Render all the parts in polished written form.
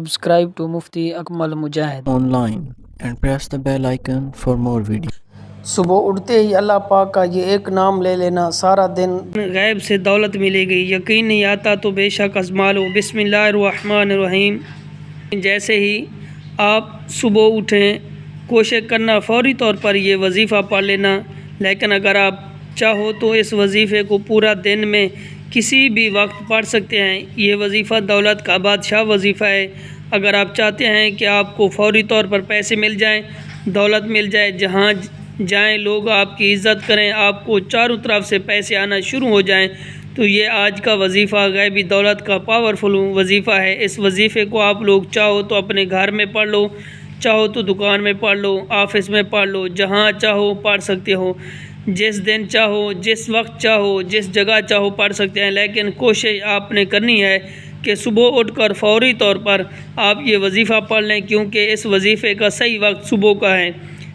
Subscribe to Mufti Akmal Mujahid online and press the bell icon for more videos. صبح اٹھتے ہی اللہ پاک کا یہ ایک نام لے لینا، سارا دن غیب سے دولت ملے گی، یقین نہیں آتا تو بے شک ازما لو۔ بسم اللہ الرحمن الرحیم۔ جیسے ہی آپ صبح اٹھیں کوشش کرنا فوری طور پر یہ وظیفہ پڑھ لینا، لیکن اگر آپ چاہو تو اس وظیفے کو پورا دن میں کسی بھی وقت پڑھ سکتے ہیں۔ یہ وظیفہ دولت کا بادشاہ وظیفہ ہے۔ اگر آپ چاہتے ہیں کہ آپ کو فوری طور پر پیسے مل جائیں، دولت مل جائے، جہاں جائیں لوگ آپ کی عزت کریں، آپ کو چاروں طرف سے پیسے آنا شروع ہو جائیں، تو یہ آج کا وظیفہ غیبی دولت کا پاورفل وظیفہ ہے۔ اس وظیفے کو آپ لوگ چاہو تو اپنے گھر میں پڑھ لو، چاہو تو دکان میں پڑھ لو، آفس میں پڑھ لو، جہاں چاہو پڑھ سکتے ہو، جس دن چاہو، جس وقت چاہو، جس جگہ چاہو پڑھ سکتے ہیں۔ لیکن کوشش آپ نے کرنی ہے کہ صبح اٹھ کر فوری طور پر آپ یہ وظیفہ پڑھ لیں، کیونکہ اس وظیفے کا صحیح وقت صبح کا ہے۔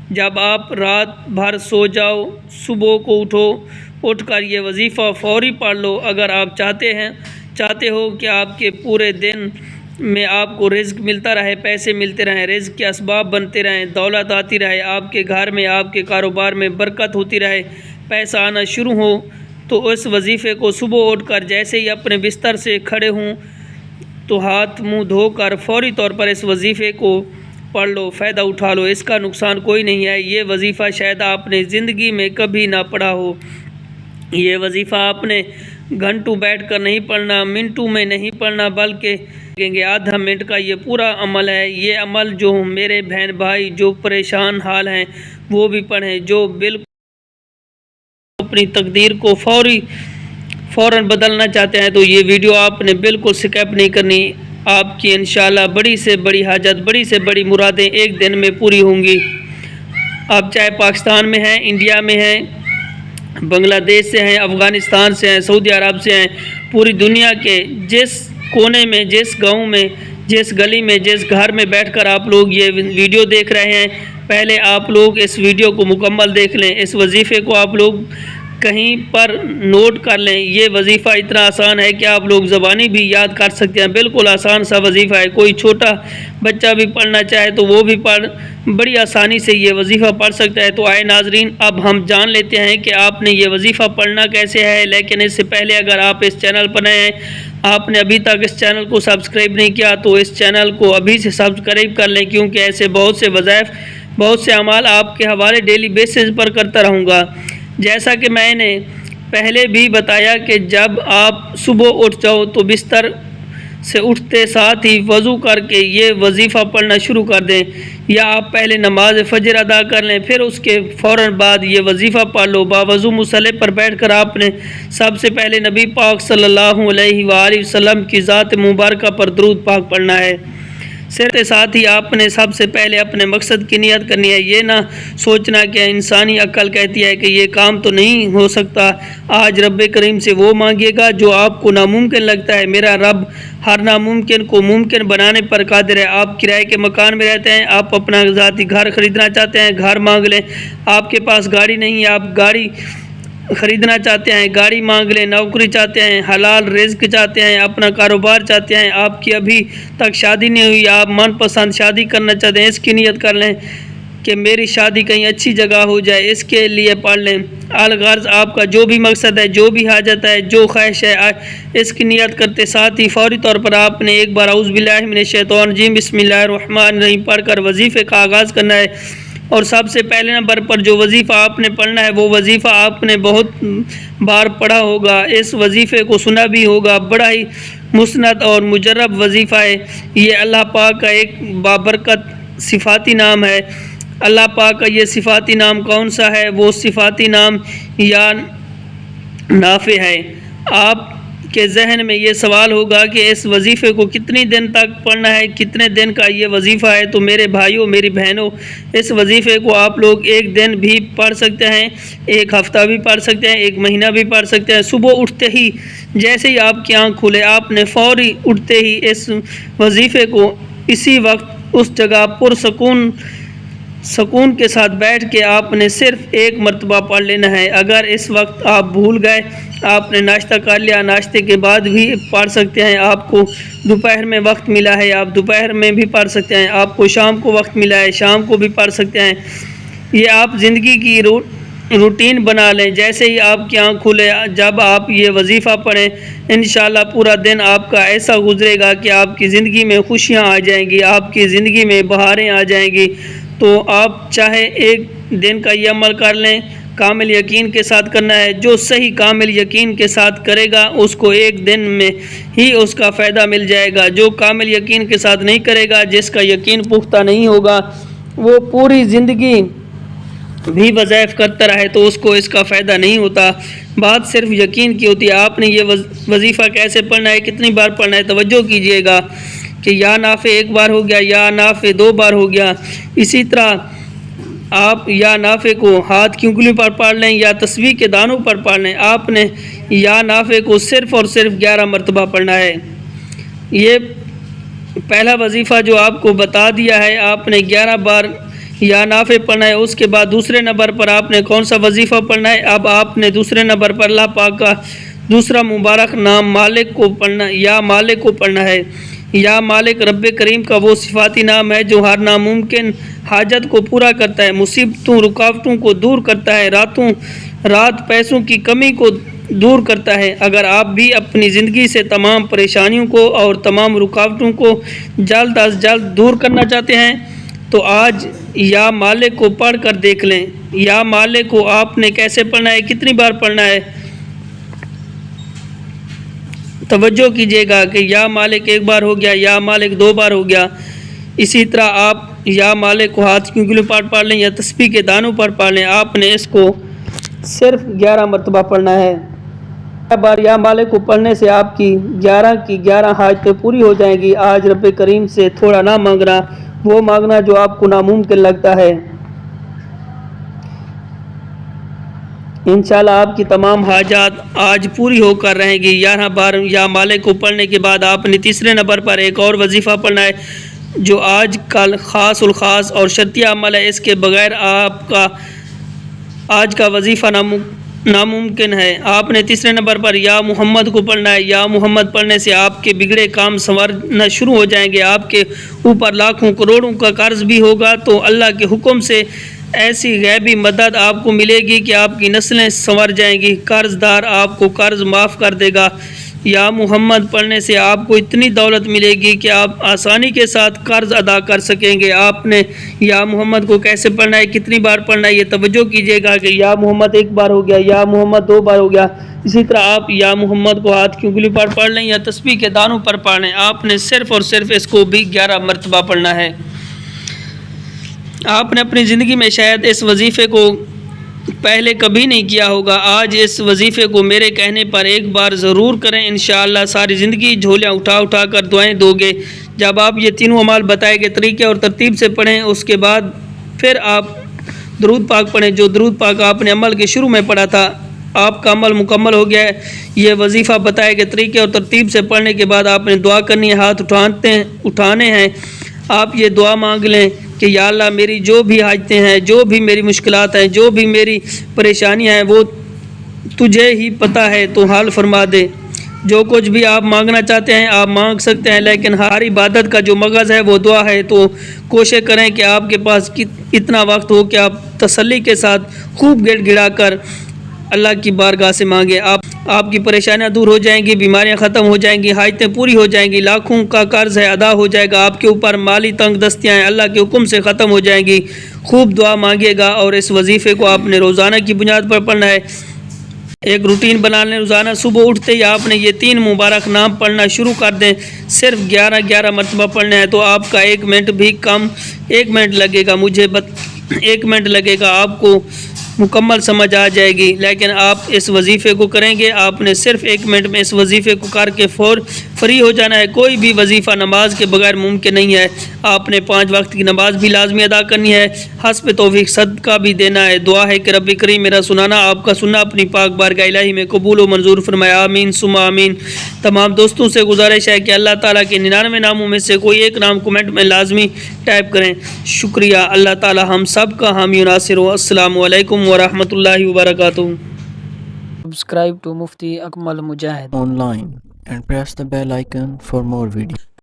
جب آپ رات بھر سو جاؤ، صبح کو اٹھ کر یہ وظیفہ فوری پڑھ لو۔ اگر آپ چاہتے ہو کہ آپ کے پورے دن میں آپ کو رزق ملتا رہے، پیسے ملتے رہیں، رزق کے اسباب بنتے رہیں، دولت آتی رہے، آپ کے گھر میں، آپ کے کاروبار میں برکت ہوتی رہے، پیسہ آنا شروع ہو، تو اس وظیفے کو صبح اٹھ کر جیسے ہی اپنے بستر سے کھڑے ہوں تو ہاتھ منہ دھو کر فوری طور پر اس وظیفے کو پڑھ لو، فائدہ اٹھا لو۔ اس کا نقصان کوئی نہیں ہے۔ یہ وظیفہ شاید آپ نے زندگی میں کبھی نہ پڑھا ہو۔ یہ وظیفہ آپ نے گھنٹوں بیٹھ کر نہیں پڑھنا، منٹوں میں نہیں پڑھنا، بلکہ آدھا منٹ کا یہ پورا عمل ہے۔ یہ عمل جو میرے بہن بھائی جو پریشان حال ہیں وہ بھی پڑھیں، جو بالکل اپنی تقدیر کو فوراً بدلنا چاہتے ہیں، تو یہ ویڈیو آپ نے بالکل سکپ نہیں کرنی۔ آپ کی انشاءاللہ بڑی سے بڑی حاجت، بڑی سے بڑی مرادیں ایک دن میں پوری ہوں گی۔ آپ چاہے پاکستان میں ہیں، انڈیا میں ہیں، بنگلہ دیش سے ہیں، افغانستان سے ہیں، سعودی عرب سے ہیں، پوری دنیا کے جس کونے میں، جس گاؤں میں، جس گلی میں، جس گھر میں بیٹھ کر آپ لوگ یہ ویڈیو دیکھ رہے ہیں، پہلے آپ لوگ اس ویڈیو کو مکمل دیکھ لیں۔ اس وظیفے کو آپ لوگ کہیں پر نوٹ کر لیں۔ یہ وظیفہ اتنا آسان ہے کہ آپ لوگ زبانی بھی یاد کر سکتے ہیں، بالکل آسان سا وظیفہ ہے۔ کوئی چھوٹا بچہ بھی پڑھنا چاہے تو وہ بھی بڑی آسانی سے یہ وظیفہ پڑھ سکتا ہے۔ تو آئے ناظرین، اب ہم جان لیتے ہیں کہ آپ نے یہ وظیفہ پڑھنا کیسے ہے۔ لیکن اس سے پہلے اگر آپ اس چینل پر نئے ہیں، آپ نے ابھی تک اس چینل کو سبسکرائب نہیں کیا، تو اس چینل کو ابھی سے سبسکرائب کر لیں، کیونکہ ایسے بہت سے وظائف، بہت سے اعمال آپ کے حوالے ڈیلی بیسس پر کرتا رہوں گا۔ جیسا کہ میں نے پہلے بھی بتایا کہ جب آپ صبح اٹھ جاؤ تو بستر سے اٹھتے ساتھ ہی وضو کر کے یہ وظیفہ پڑھنا شروع کر دیں، یا آپ پہلے نماز فجر ادا کر لیں، پھر اس کے فوراً بعد یہ وظیفہ پڑھ لو۔ باوضو مصلی پر بیٹھ کر آپ نے سب سے پہلے نبی پاک صلی اللہ علیہ وآلہ وسلم کی ذات مبارکہ پر درود پاک پڑھنا ہے۔ صرف ساتھ ہی آپ نے سب سے پہلے اپنے مقصد کی نیت کرنی ہے۔ یہ نہ سوچنا کہ انسانی عقل کہتی ہے کہ یہ کام تو نہیں ہو سکتا، آج رب کریم سے وہ مانگیے گا جو آپ کو ناممکن لگتا ہے۔ میرا رب ہر ناممکن کو ممکن بنانے پر قادر ہے۔ آپ کرائے کے مکان میں رہتے ہیں، آپ اپنا ذاتی گھر خریدنا چاہتے ہیں، گھر مانگ لیں۔ آپ کے پاس گاڑی نہیں ہے، آپ گاڑی خریدنا چاہتے ہیں، گاڑی مانگ لیں۔ نوکری چاہتے ہیں، حلال رزق چاہتے ہیں، اپنا کاروبار چاہتے ہیں، آپ کی ابھی تک شادی نہیں ہوئی، آپ من پسند شادی کرنا چاہتے ہیں، اس کی نیت کر لیں کہ میری شادی کہیں اچھی جگہ ہو جائے، اس کے لیے پڑھ لیں۔ الغرض آپ کا جو بھی مقصد ہے، جو بھی حاجت ہے، جو خواہش ہے، اس کی نیت کرتے ساتھ ہی فوری طور پر آپ نے ایک بار اعوذ باللہ من الشیطان الرجیم بسم اللہ الرحمن الرحیم پڑھ کر وظیفے کا آغاز کرنا ہے۔ اور سب سے پہلے نمبر پر جو وظیفہ آپ نے پڑھنا ہے، وہ وظیفہ آپ نے بہت بار پڑھا ہوگا، اس وظیفے کو سنا بھی ہوگا، بڑا ہی مسند اور مجرب وظیفہ ہے۔ یہ اللہ پاک کا ایک بابرکت صفاتی نام ہے۔ اللہ پاک کا یہ صفاتی نام کون سا ہے؟ وہ صفاتی نام یا نافع ہے۔ آپ کے ذہن میں یہ سوال ہوگا کہ اس وظیفے کو کتنی دن تک پڑھنا ہے، کتنے دن کا یہ وظیفہ ہے؟ تو میرے بھائیوں، میری بہنوں، اس وظیفے کو آپ لوگ ایک دن بھی پڑھ سکتے ہیں، ایک ہفتہ بھی پڑھ سکتے ہیں، ایک مہینہ بھی پڑھ سکتے ہیں۔ صبح اٹھتے ہی جیسے ہی آپ کی آنکھ کھلے، آپ نے فوری اٹھتے ہی اس وظیفے کو اسی وقت اس جگہ پرسکون سکون کے ساتھ بیٹھ کے آپ نے صرف ایک مرتبہ پڑھ لینا ہے۔ اگر اس وقت آپ بھول گئے، آپ نے ناشتہ کر لیا، ناشتے کے بعد بھی پڑھ سکتے ہیں، آپ کو دوپہر میں وقت ملا ہے آپ دوپہر میں بھی پڑھ سکتے ہیں، آپ کو شام کو وقت ملا ہے شام کو بھی پڑھ سکتے ہیں۔ یہ آپ زندگی کی روٹین بنا لیں۔ جیسے ہی آپ کی آنکھ کھلے جب آپ یہ وظیفہ پڑھیں، انشاءاللہ پورا دن آپ کا ایسا گزرے گا کہ آپ کی زندگی میں خوشیاں آ جائیں گی، آپ کی زندگی میں بہاریں آ جائیں گی۔ تو آپ چاہے ایک دن کا یہ عمل کر لیں، کامل یقین کے ساتھ کرنا ہے۔ جو صحیح کامل یقین کے ساتھ کرے گا اس کو ایک دن میں ہی اس کا فائدہ مل جائے گا۔ جو کامل یقین کے ساتھ نہیں کرے گا، جس کا یقین پختہ نہیں ہوگا، وہ پوری زندگی بھی وظائف کرتا رہے تو اس کو اس کا فائدہ نہیں ہوتا۔ بات صرف یقین کی ہوتی ہے۔ آپ نے یہ وظیفہ کیسے پڑھنا ہے، کتنی بار پڑھنا ہے، توجہ کیجئے گا کہ یا نافع ایک بار ہو گیا، یا نافع 2 بار ہو گیا۔ اسی طرح آپ یا نافع کو ہاتھ کی انگلیوں پر پڑھ لیں یا تسبیح کے دانوں پر پڑھ لیں۔ آپ نے یا نافع کو صرف اور صرف 11 مرتبہ پڑھنا ہے۔ یہ پہلا وظیفہ جو آپ کو بتا دیا ہے، آپ نے 11 بار یا نافع پڑھنا ہے۔ اس کے بعد دوسرے نمبر پر آپ نے کون سا وظیفہ پڑھنا ہے؟ اب آپ نے دوسرے نمبر پر اللہ پاک کا دوسرا مبارک نام مالک کو پڑھنا، یا مالک کو پڑھنا ہے۔ یا مالک رب کریم کا وہ صفاتی نام ہے جو ہر ناممکن حاجت کو پورا کرتا ہے، مصیبتوں رکاوٹوں کو دور کرتا ہے، رات پیسوں کی کمی کو دور کرتا ہے۔ اگر آپ بھی اپنی زندگی سے تمام پریشانیوں کو اور تمام رکاوٹوں کو جلد از جلد دور کرنا چاہتے ہیں تو آج یا مالک کو پڑھ کر دیکھ لیں۔ یا مالک کو آپ نے کیسے پڑھنا ہے، کتنی بار پڑھنا ہے، توجہ کیجئے گا کہ یا مالک 1 بار ہو گیا، یا مالک 2 بار ہو گیا۔ اسی طرح آپ یا مالک کو ہاتھ کی انگلیوں پر پڑھ لیں یا تسبیح کے دانوں پر پڑھ لیں۔ آپ نے اس کو صرف 11 مرتبہ پڑھنا ہے۔ 11 بار یا مالک کو پڑھنے سے آپ کی 11 کی 11 حاجتیں پوری ہو جائیں گی۔ آج رب کریم سے تھوڑا نہ مانگنا، وہ مانگنا جو آپ کو ناممکن لگتا ہے۔ انشاءاللہ آپ کی تمام حاجات آج پوری ہو کر رہیں گی۔ 11 بار یا مالک کو پڑھنے کے بعد آپ نے تیسرے نمبر پر ایک اور وظیفہ پڑھنا ہے جو آج کل خاص الخاص اور شرطیہ عمل ہے۔ اس کے بغیر آپ کا آج کا وظیفہ ناممکن ہے۔ آپ نے تیسرے نمبر پر یا محمد کو پڑھنا ہے۔ یا محمد پڑھنے سے آپ کے بگڑے کام سنورنا شروع ہو جائیں گے۔ آپ کے اوپر لاکھوں کروڑوں کا قرض بھی ہوگا تو اللہ کے حکم سے ایسی غیبی مدد آپ کو ملے گی کہ آپ کی نسلیں سنور جائیں گی، قرض دار آپ کو قرض معاف کر دے گا۔ یا محمد پڑھنے سے آپ کو اتنی دولت ملے گی کہ آپ آسانی کے ساتھ قرض ادا کر سکیں گے۔ آپ نے یا محمد کو کیسے پڑھنا ہے، کتنی بار پڑھنا ہے، یہ توجہ کیجئے گا کہ یا محمد 1 بار ہو گیا، یا محمد 2 بار ہو گیا۔ اسی طرح آپ یا محمد کو ہاتھ کی انگلیوں پر پڑھ لیں یا تسبیح کے دانوں پر پڑھ لیں۔ آپ نے صرف اور صرف اس کو بھی 11 مرتبہ پڑھنا ہے۔ آپ نے اپنی زندگی میں شاید اس وظیفے کو پہلے کبھی نہیں کیا ہوگا۔ آج اس وظیفے کو میرے کہنے پر 1 بار ضرور کریں، انشاءاللہ ساری زندگی جھولیاں اٹھا کر دعائیں دو گے۔ جب آپ یہ تینوں اعمال بتائے گئے طریقے اور ترتیب سے پڑھیں، اس کے بعد پھر آپ درود پاک پڑھیں جو درود پاک آپ نے عمل کے شروع میں پڑھا تھا۔ آپ کا عمل مکمل ہو گیا ہے۔ یہ وظیفہ بتائے گئے طریقے اور ترتیب سے پڑھنے کے بعد آپ نے دعا کرنی ہے، ہاتھ اٹھانے ہیں۔ آپ یہ دعا مانگ لیں کہ یا اللہ میری جو بھی حاجتیں ہیں، جو بھی میری مشکلات ہیں، جو بھی میری پریشانیاں ہیں، وہ تجھے ہی پتہ ہے تو حل فرما دے۔ جو کچھ بھی آپ مانگنا چاہتے ہیں آپ مانگ سکتے ہیں، لیکن ہر عبادت کا جو مغز ہے وہ دعا ہے، تو کوشش کریں کہ آپ کے پاس اتنا وقت ہو کہ آپ تسلی کے ساتھ خوب گڑ گڑا کر اللہ کی بارگاہ سے مانگیں۔ آپ کی پریشانیاں دور ہو جائیں گی، بیماریاں ختم ہو جائیں گی، حاجتیں پوری ہو جائیں گی، لاکھوں کا قرض ہے ادا ہو جائے گا، آپ کے اوپر مالی تنگ دستیاں ہیں اللہ کے حکم سے ختم ہو جائیں گی۔ خوب دعا مانگیے گا اور اس وظیفے کو آپ نے روزانہ کی بنیاد پر پڑھنا ہے۔ ایک روٹین بنا لیں، روزانہ صبح اٹھتے ہی آپ نے یہ 3 مبارک نام پڑھنا شروع کر دیں۔ صرف 11 مرتبہ پڑھنا ہے تو آپ کا 1 منٹ بھی کم، 1 منٹ لگے گا، 1 منٹ لگے گا، آپ کو مکمل سمجھ آ جائے گی۔ لیکن آپ اس وظیفے کو کریں گے، آپ نے صرف 1 منٹ میں اس وظیفے کو کر کے فری ہو جانا ہے۔ کوئی بھی وظیفہ نماز کے بغیر ممکن نہیں ہے۔ آپ نے 5 وقت کی نماز بھی لازمی ادا کرنی ہے، حسب توفیق صدقہ بھی دینا ہے۔ دعا ہے کہ رب کریم میرا سنانا آپ کا سننا اپنی پاک بارگاہ الہی میں قبول و منظور فرمائے، آمین ثم آمین۔ تمام دوستوں سے گزارش ہے کہ اللہ تعالیٰ کے 99 ناموں میں سے کوئی ایک نام کمنٹ میں لازمی ٹائپ کریں۔ شکریہ۔ اللہ تعالیٰ ہم سب کا حامی و ناصر ہو۔ السلام علیکم ورحمۃ اللہ وبرکاتہ۔ Subscribe to Mufti Akmal Mujahid. online and press the bell icon for more videos.